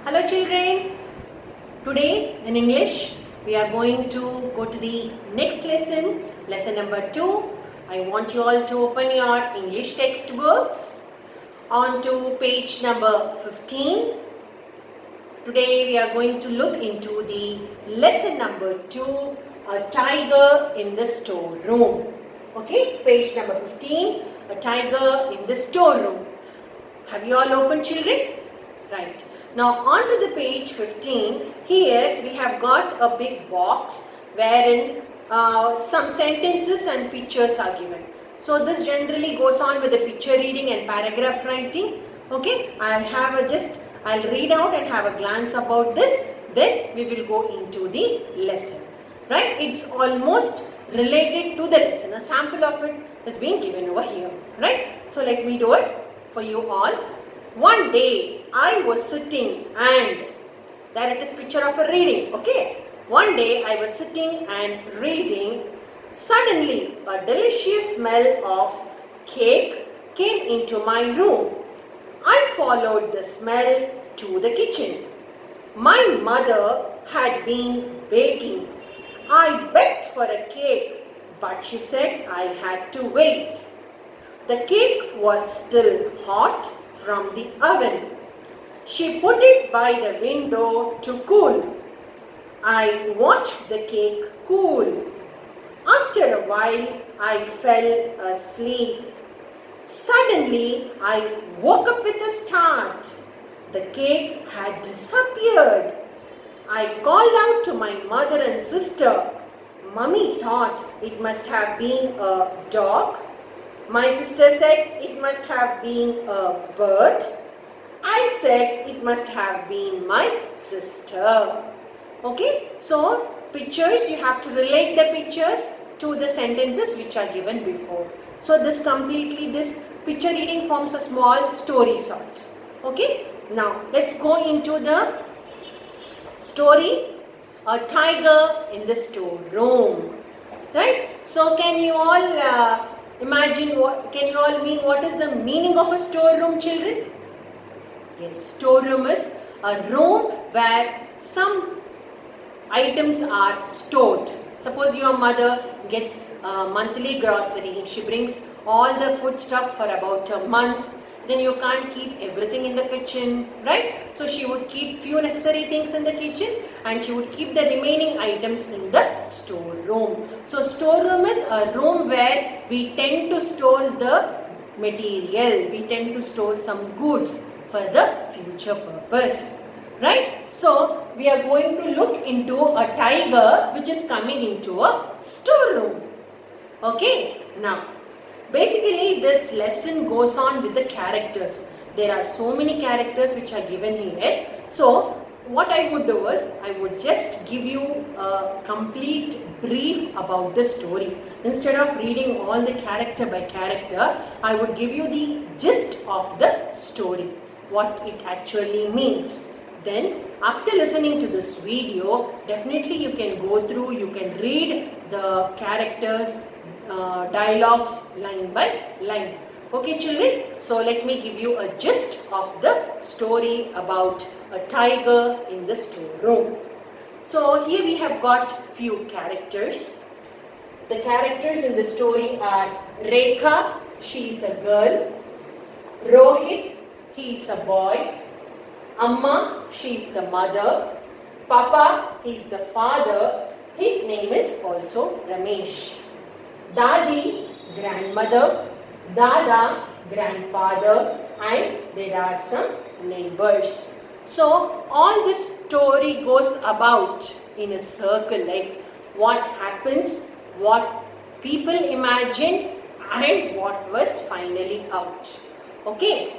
Hello children, today in English we are going to go to the next lesson, lesson number 2. I want you all to open your English textbooks on to page number 15. Today we are going to look into the lesson number 2, a tiger in the storeroom. Okay, page number 15, a tiger in the storeroom. Have you all opened, children? Right. Now on to the page 15, here we have got a big box wherein some sentences and pictures are given. So this generally goes on with the picture reading and paragraph writing. Okay, I'll read out and have a glance about this, then we will go into the lesson. Right, it's almost related to the lesson. A sample of it is being given over here. Right, so let me do it for you all. One day I was sitting and there it is picture of a reading. Okay. One day I was sitting and reading. Suddenly a delicious smell of cake came into my room. I followed the smell to the kitchen. My mother had been baking. I begged for a cake, but she said I had to wait. The cake was still hot from the oven. She put it by the window to cool. I watched the cake cool. After a while, I fell asleep. Suddenly, I woke up with a start. The cake had disappeared. I called out to my mother and sister. Mummy thought it must have been a dog. My sister said it must have been a bird. I said it must have been my sister. Okay, so pictures, you have to relate the pictures to the sentences which are given before. So this picture reading forms a small story sort. Okay, now let's go into the story, a tiger in the storeroom. Right, so can you all can you all mean what is the meaning of a storeroom, children? Yes, storeroom is a room where some items are stored. Suppose your mother gets monthly grocery, she brings all the food stuff for about a month, then you can't keep everything in the kitchen, right? So she would keep few necessary things in the kitchen and she would keep the remaining items in the storeroom. So storeroom is a room where we tend to store the material, we tend to store some goods for the future purpose, right? So we are going to look into a tiger which is coming into a storeroom. Okay, now basically this lesson goes on with the characters. There are so many characters which are given here. So what I would do is I would just give you a complete brief about the story. Instead of reading all the character by character, I would give you the gist of the story, what it actually means. Then after listening to this video, definitely you can go through, you can read the characters, dialogues line by line. Okay children, so let me give you a gist of the story about a tiger in the storeroom. So here we have got few characters. The characters in the story are Rekha, she is a girl. Rohit, he is a boy. Amma, she is the mother. Papa, he is the father. His name is also Ramesh. Dadi, grandmother. Dada, grandfather. And there are some neighbors. So all this story goes about in a circle, like what happens, what people imagined and what was finally out. Okay.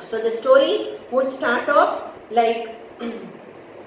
So the story would start off like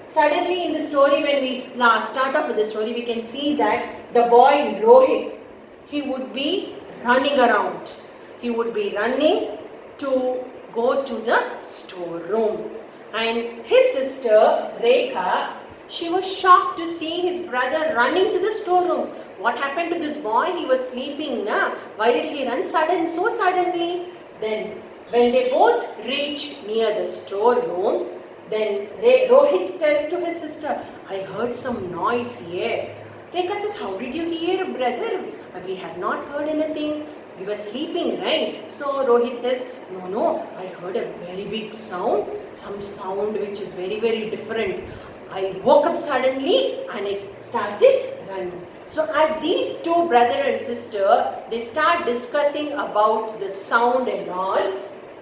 suddenly in the story, when we start off with the story, we can see that the boy Rohit, he would be running around. He would be running to go to the storeroom. And his sister Rekha, she was shocked to see his brother running to the storeroom. What happened to this boy? He was sleeping, na? Why did he run so suddenly? Then when they both reached near the storeroom, Then Rohit tells to his sister, I heard some noise here. Rekha says, how did you hear, brother? We have not heard anything. We were sleeping, right? So Rohit tells, no, I heard a very big sound, some sound which is very, very different. I woke up suddenly and I started running. So as these two brother and sister, they start discussing about the sound and all,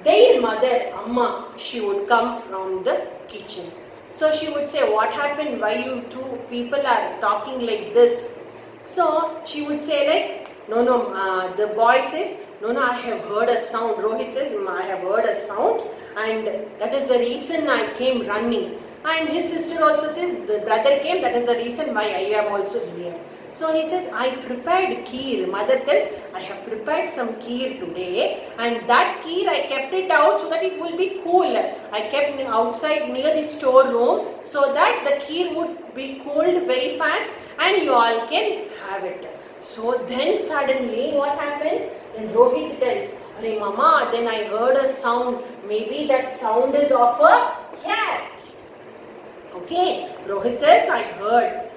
their mother, Amma, she would come from the kitchen. So she would say, what happened? Why you two people are talking like this? So she would say like, no, the boy says, no, I have heard a sound. Rohit says, I have heard a sound and that is the reason I came running. And his sister also says, the brother came, that is the reason why I am also here. So he says, I prepared kheer. Mother tells, I have prepared some kheer today and that kheer I kept it out so that it will be cool. I kept outside near the storeroom so that the kheer would be cooled very fast and you all can have it. So then suddenly what happens? Then Rohit tells, Arey mama, then I heard a sound. Maybe that sound is of a cat. Okay, Rohit tells, I heard.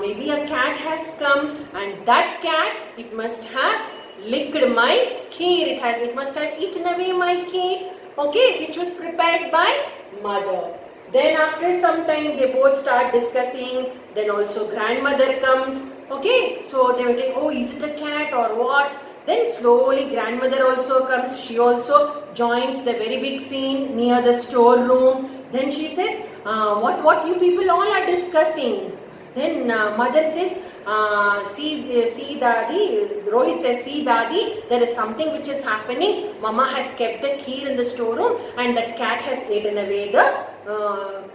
Maybe a cat has come and that cat, it must have licked my kheer. It must have eaten away my kheer. Okay, which was prepared by mother. Then after some time they both start discussing. Then also grandmother comes. Okay, so they were saying, oh, is it a cat or what? Then slowly grandmother also comes. She also joins the very big scene near the storeroom. Then she says, what you people all are discussing? Then mother says, see Dadi, Rohit says, see Dadi, there is something which is happening. Mama has kept the kheer in the storeroom and that cat has eaten away the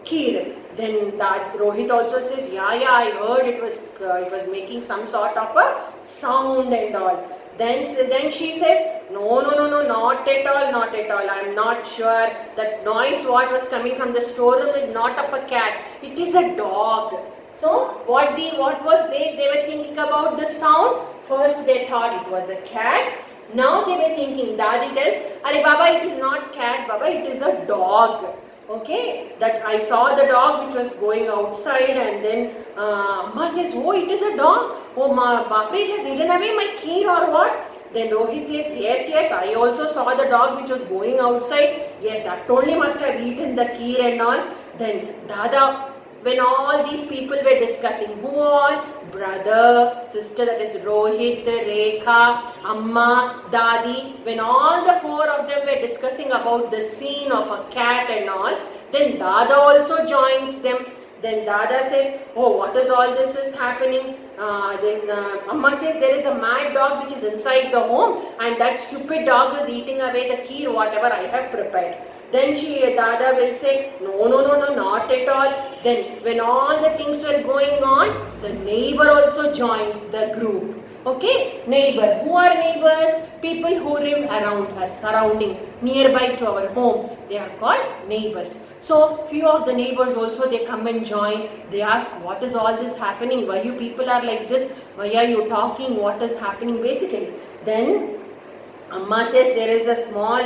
kheer. Then Rohit also says, yeah, I heard it was making some sort of a sound and all. Then she says, no, not at all. I am not sure. That noise what was coming from the storeroom is not of a cat. It is a dog. So what was they were thinking about the sound. First they thought it was a cat. Now they were thinking, Dadi tells, Arey Baba, it is not cat, Baba, it is a dog. Okay, that I saw the dog which was going outside and then Amma says, oh, it is a dog. Oh, Bapre, it has eaten away my kheer or what? Then Rohit says, yes, I also saw the dog which was going outside. Yes, that only must have eaten the kheer and all. Then Dada, when all these people were discussing, who all? Brother, sister, that is Rohit, Rekha, Amma, Dadi, when all the four of them were discussing about the scene of a cat and all, then Dada also joins them. Then Dada says, oh, what is all this is happening? Then Amma says, there is a mad dog which is inside the home and that stupid dog is eating away the kheer, whatever I have prepared. Then Dada will say, no, not at all. Then when all the things were going on, the neighbor also joins the group. Okay, neighbor. Who are neighbors? People who live around us, surrounding, nearby to our home. They are called neighbors. So few of the neighbors also they come and join. They ask, what is all this happening? Why you people are like this? Why are you talking? What is happening basically? Then Amma says there is a small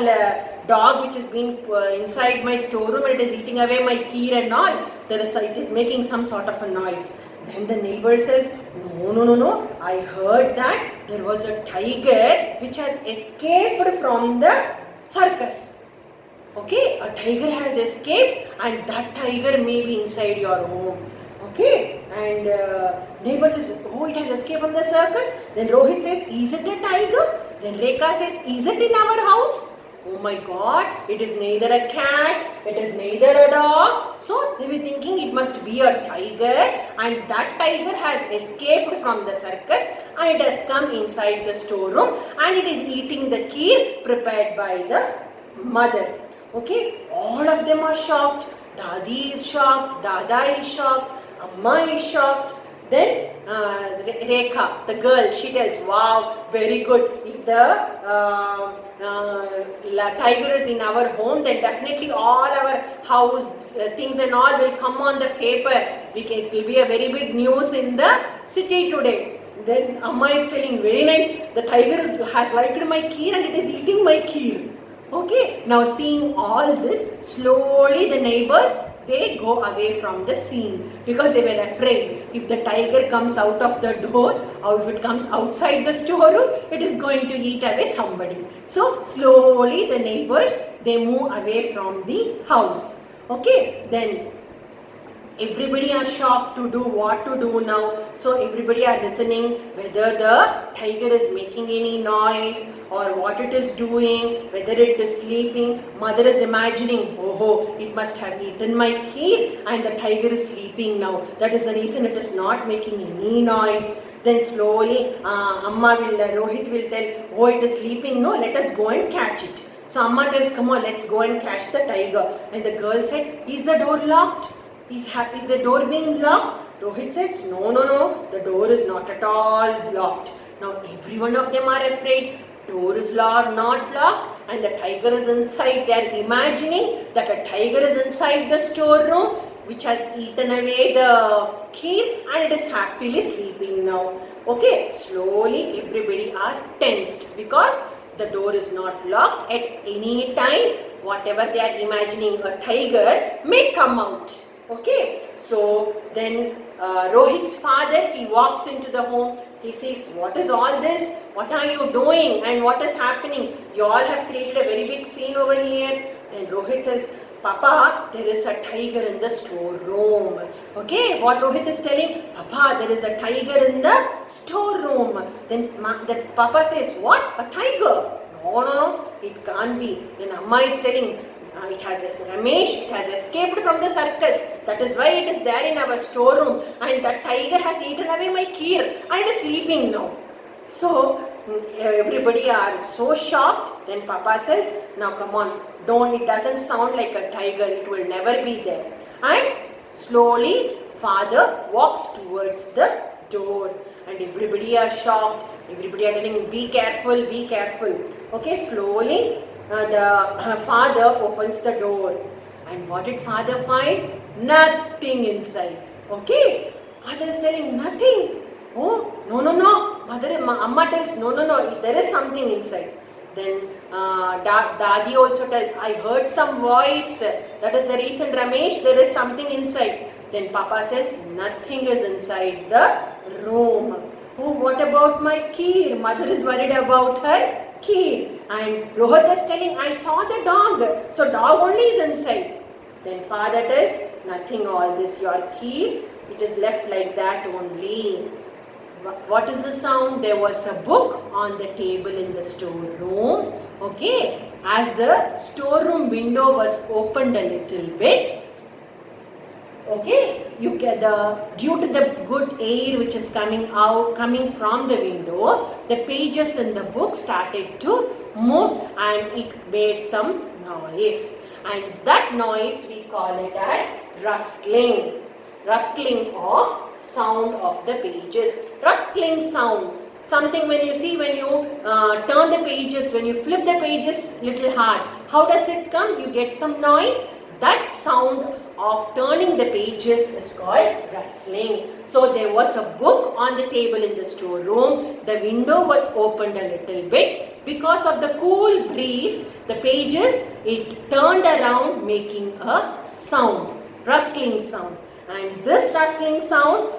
dog which has been inside my storeroom and it is eating away my kheer and all. It is making some sort of a noise. Then the neighbor says, no, I heard that there was a tiger which has escaped from the circus. Okay, a tiger has escaped and that tiger may be inside your home. Okay, and neighbor says, oh, it has escaped from the circus. Then Rohit says, is it a tiger? Then Rekha says, is it in our house? Oh my God, it is neither a cat, it is neither a dog. So they were thinking it must be a tiger and that tiger has escaped from the circus and it has come inside the storeroom and it is eating the kheer prepared by the mother. Okay, all of them are shocked. Dadi is shocked, Dada is shocked, Amma is shocked. Then Rekha, the girl, she tells, wow, very good. If the tiger is in our home, then definitely all our house things and all will come on the paper. It will be a very big news in the city today. Then Amma is telling, very nice, the tiger has liked my kheer and it is eating my kheer. Okay, now seeing all this, slowly the neighbors they go away from the scene because they were afraid if the tiger comes out of the door or if it comes outside the storeroom, it is going to eat away somebody. So slowly the neighbors, they move away from the house. Okay, then everybody are shocked to do what to do now. So everybody are listening whether the tiger is making any noise or what it is doing, whether it is sleeping. Mother is imagining, oh, it must have eaten my kheer and the tiger is sleeping now. That is the reason it is not making any noise. Then slowly Rohit will tell, oh, it is sleeping, no, let us go and catch it. So Amma tells, come on, let's go and catch the tiger. And the girl said, is the door locked? Is the door being locked? Rohit says, no, the door is not at all locked. Now every one of them are afraid. Door is locked, not locked, and the tiger is inside. They are imagining that a tiger is inside the storeroom which has eaten away the kheer and it is happily sleeping now. Okay, slowly everybody are tensed because the door is not locked. At any time, whatever they are imagining, a tiger may come out. Okay, so then Rohit's father, he walks into the home. He says, what is all this? What are you doing? And what is happening? You all have created a very big scene over here. Then Rohit says, Papa, there is a tiger in the storeroom. Okay, what Rohit is telling? Papa, there is a tiger in the storeroom. Then the Papa says, what? A tiger? No, it can't be. Then Amma is telling, it has Ramesh, it has escaped from the circus. That is why it is there in our storeroom. And that tiger has eaten away my kheer and it is sleeping now. So everybody are so shocked. Then Papa says, now come on, it doesn't sound like a tiger. It will never be there. And slowly father walks towards the door. And everybody are shocked. Everybody are telling, be careful, be careful. Okay, slowly the father opens the door. And what did father find? Nothing inside. Okay, father is telling nothing. Oh, no. Amma tells, no, there is something inside. Then Dadi also tells, I heard some voice. That is the reason, Ramesh, there is something inside. Then Papa says, nothing is inside the room. Oh, what about my kheer? Mother is worried about her kheer. And Rohit is telling, I saw the dog. So dog only is inside. Then father tells, nothing all this, your kheer, it is left like that only. What is the sound? There was a book on the table in the storeroom. Okay, as the storeroom window was opened a little bit, okay, due to the good air which is coming from the window, the pages in the book started to move and it made some noise. And that noise we call it as rustling of sound of the pages. Rustling sound, something when you turn the pages, when you flip the pages little hard, how does it come? You get some noise. That sound of turning the pages is called rustling. So there was a book on the table in the storeroom. The window was opened a little bit. Because of the cool breeze, the pages, it turned around making a sound, rustling sound. And this rustling sound,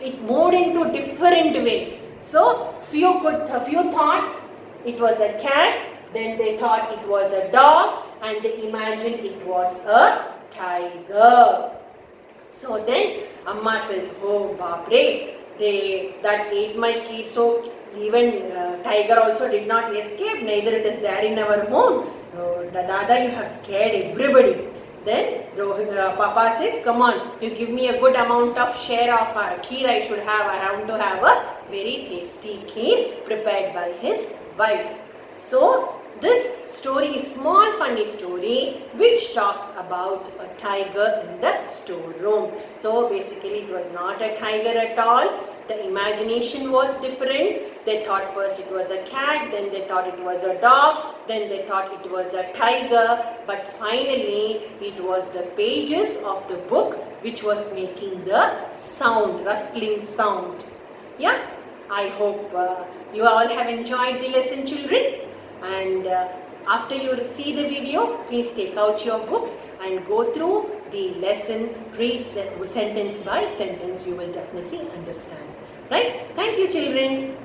it moved into different ways. So few thought it was a cat, then they thought it was a dog, and they imagined it was a tiger. So then Amma says, oh Bapre, that ate my kid. So even tiger also did not escape, neither it is there in our home. Dada, you have scared everybody. Then Papa says, come on, you give me a good amount of share of our kheer I should have. I want to have a very tasty kheer prepared by his wife. So this story is small funny story which talks about a tiger in the storeroom. So basically it was not a tiger at all. The imagination was different. They thought first it was a cat, then they thought it was a dog, then they thought it was a tiger, but finally it was the pages of the book which was making the sound, rustling sound. Yeah, I hope you all have enjoyed the lesson, children, and After you see the video, please take out your books and go through the lesson, read sentence by sentence. You will definitely understand. Right? Thank you, children.